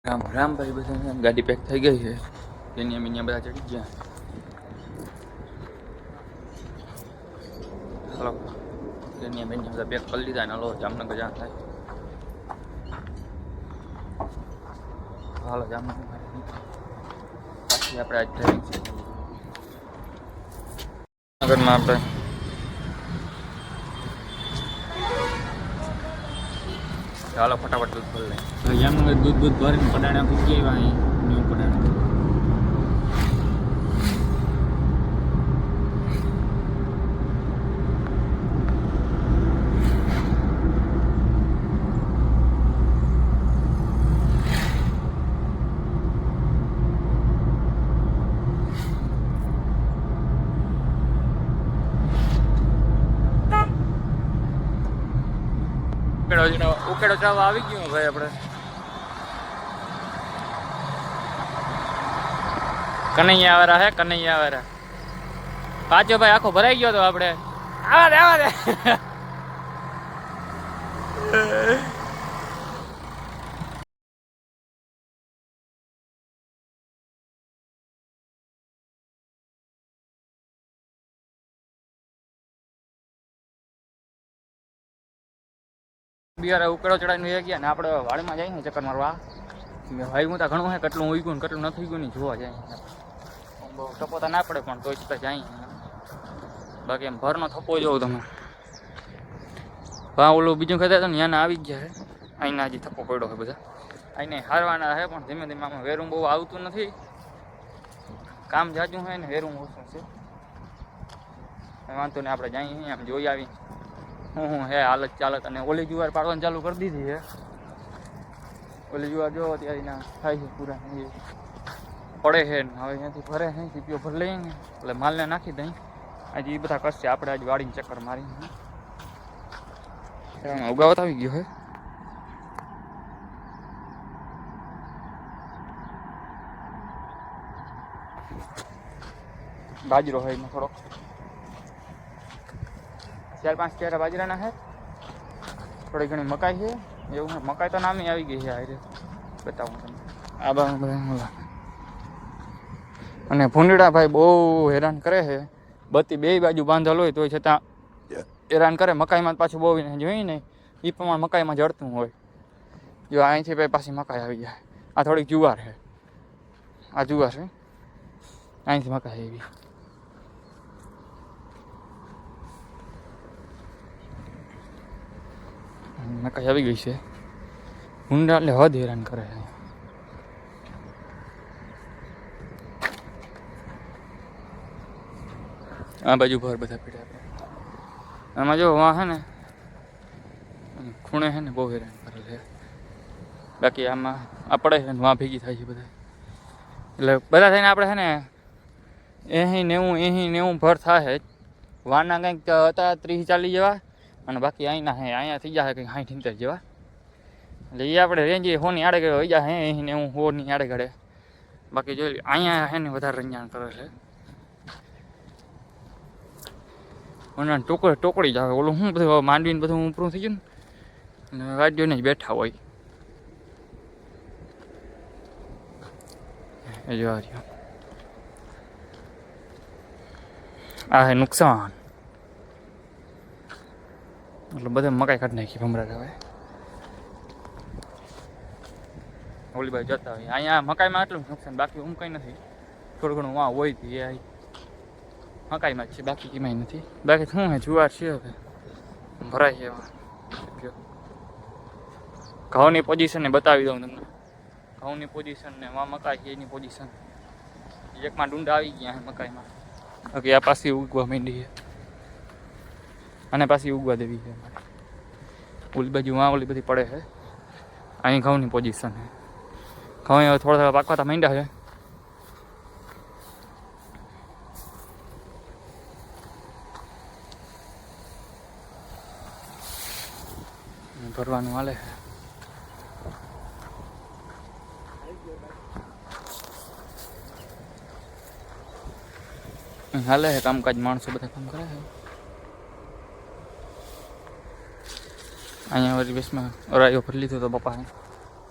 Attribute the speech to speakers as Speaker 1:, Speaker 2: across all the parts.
Speaker 1: રામ રામ ભાઈ, બધા ગાડી પેક થઈ ગઈ છે. તેની અમે બધા ચડી ગયા. હલો, તેની અમે બધા પેક કરી લીધા. હાલો જામનગર જ્યાં થાય. હાલો જામનગર પાછી આપણે આજ ટ્રેનિંગ છે નગરમાં. આપણે ચાલો ફટાફટ દૂધ ભરી લઈએ.
Speaker 2: જામનગર દૂધ ભરીને પડાણા પૂછી આવ્યા અહીં ન્યૂ પડાણા.
Speaker 1: ઉકેડો ચાવા આવી ગયો ભાઈ. આપણે કનૈયા આવેરા હે, કનૈયા આવેરા. પાછો ભાઈ આખો ભરાઈ ગયો તો આપણે. આવા દે આવા દે. બિયાર ઉકેડો ચડાવીને એ ગયા ને આપણે વાડીમાં જઈને ચક્કર મારવા. ભાઈ હું તો ઘણું હે, કેટલું ઉગ્યું ને કેટલું નથી ઉગ્યું ને જોવા જાય. બહુ થપ્પો તો ના પડે પણ તોય છતાં જાય. બાકી એમ ભરનો થપ્પો જોઉં તમે. હા ઓલું બીજું કહેતા હતા ને એના આવી ગયા છે. અહીંના હજી થપ્પો પડ્યો છે બધા. અહીંને હારવાના છે પણ ધીમે ધીમે આમાં વેરું બહુ આવતું નથી. કામ જાજું હોય ને વેરું ઓછું છે. વાંધો ને આપણે જઈએ આમ જોઈ આવી હું હે હાલત ચાલત. અને ઓલી જુવાર પાડવાનું ચાલુ કરી દીધી છે. ઓલી જુવાર જો અત્યારે એના થાય છે પૂરા પડે છે. હવે અહીંયાથી ભરે છે, સીપીઓ ભરી લઈએ ને એટલે માલને નાખી દઈ. આજે એ બધા કરશે. આપણે આજે વાડીને ચક્કર મારી ઉગાવત આવી ગયો હે. બાજરો હોય એમાં થોડોક 4-5 ક્યારા બાજરાના છે. થોડી ઘણી મકાઈ છે. એવું મકાઈ તો નામી આવી ગઈ છે. આ બતાવું તમને. આ બધા અને ભૂંડડા ભાઈ બહુ હેરાન કરે છે. બત્તી બે બાજુ બાંધેલ હોય તો છતાં હેરાન કરે. મકાઈમાં પાછું બહુ જોઈ ને એ પ્રમાણે મકાઈમાં જડતું હોય. જો અહીંથી ભાઈ પાછી મકાઈ આવી જાય. આ થોડીક જુવાર છે. આ જુવાર છે. અહીંથી મકાઈ આવી. મકાઈ આવી ગઈ છે. ભૂંડા એટલે હદ હેરાન કરે છે. આ બાજુ ભર બધા પીડા. આમાં જો વાં છે ને ખૂણે છે ને બહુ હેરાન કરે છે. બાકી આમાં આપણે છે ને વાં ભેગી થાય છે બધા. એટલે બધા થઈને આપણે છે ને 80-90 ભર થાય. વાના કંઈક હતા 30-40 જેવા. અને બાકી અહીંયા થઈ જાય કંઈક 60-70 જેવા. એટલે એ આપણે રેન્જ હોની આડે ગળે હોય જાય 80-90 હોની આડે ગળે. બાકી જોઈ અહીંયા છે ને વધારે રંજાણ કરે છે. અને ટોકડી જ આવે. ઓલું શું બધું માંડવીને બધું ઉપરું થઈ ગયું ને અને વાડીઓને જ બેઠા હોય. એ જોવા રહ્યો. આ હે નુકસાન. એટલે બધા મકાઈ કાઢી નાખી ભમરા હવે. ઓલી બાજુ જતા હોય. અહીંયા મકાઈમાં એટલું નુકસાન. બાકી હું કંઈ નથી. થોડું ઘણું વાં હોય હતી એ મકાઈમાં જ છે. બાકી એમાંય નથી. બાકી શું હે જુવાર છે હવે ભરાય છે. ઘઉંની પોઝિશનને બતાવી દઉં તમને. ઘઉંની પોઝિશન ને માં મકાઈ છે એની પોઝિશન. એકમાં ડુંડા આવી ગયા મકાઈમાં. બાકી આ પાછી ઉગવા માંડી છે. અને પાછી ઉગવા દેવી છે. ઓલી બાજુ માં ઓલી બધી પડે છે. અહીં ઘઉંની પોઝિશન છે. ઘઉં હવે થોડા પાકવા માંડ્યા છે. ભરવાનું હાલે છે. હાલે છે કામકાજ. માણસો બધા કામ કરે છે. અહીંયા વળી બેસમાં અરાયો ભરી લીધો તો પપ્પાને.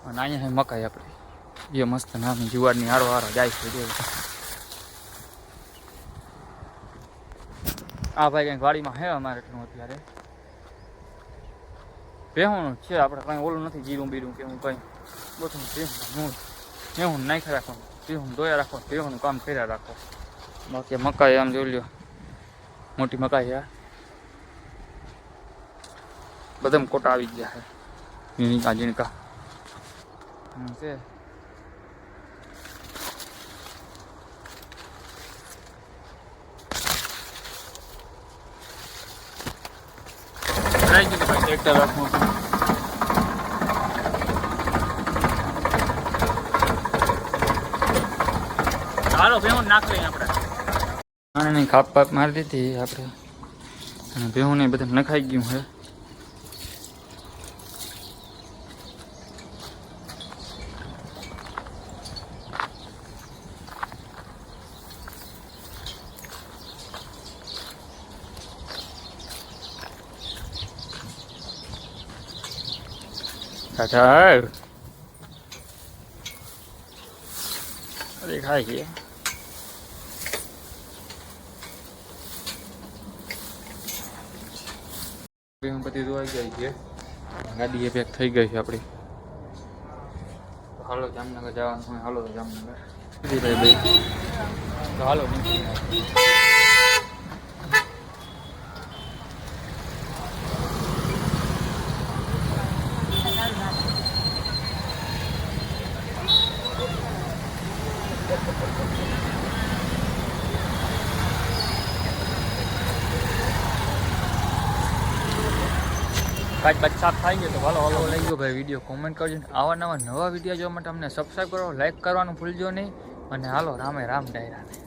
Speaker 1: અને અહીંયા મકાઈ આપણી એ મસ્ત નાની જુવારની હારો હારો જાય છે જો. આ ભાઈ કંઈક વાડીમાં હે અમારે એટલું અત્યારે બેહવાનું છે આપણે કંઈ ઓલું નથી જીરું બીરું કે હું કંઈ બધું હું નાખી રાખવાનું બેહું દોયા રાખવાનું બેહવાનું કામ કર્યા રાખો. બાકી મકાઈ આમ જોઈ લ્યો મોટી મકાઈ આ બધા કોટા આવી ગયા છે ઝીણકા ઝીણકા છે. ટ્રેક્ટર રાખવું હાલો ભેહું નાખ લઈએ આપણે. આને ખાપ પાપ મારી દીધી આપણે અને ભેહું ને બધા નખાઈ ગયું છે. અરે ખાઈ ગયા બધી ધોવાઈ ગઈ છે. ગાડી એ પેક થઈ ગઈ છે આપણી. હાલો જામનગર જવાનું હોય હાલો તો જામનગર ભાઈ તો હાલો નીકળી. કાચ બાચ સાફ થઈ ગયો તો હાલો હાલો લઈ ગયો ભાઈ. વિડીયો કોમેન્ટ કરજો. આવા નવા વિડીયો જોવા માટે અમને સબસ્ક્રાઈબ કરો, લાઈક કરવાનું ભૂલજો નહીં અને હાલો રામે રામ ડાયરાને.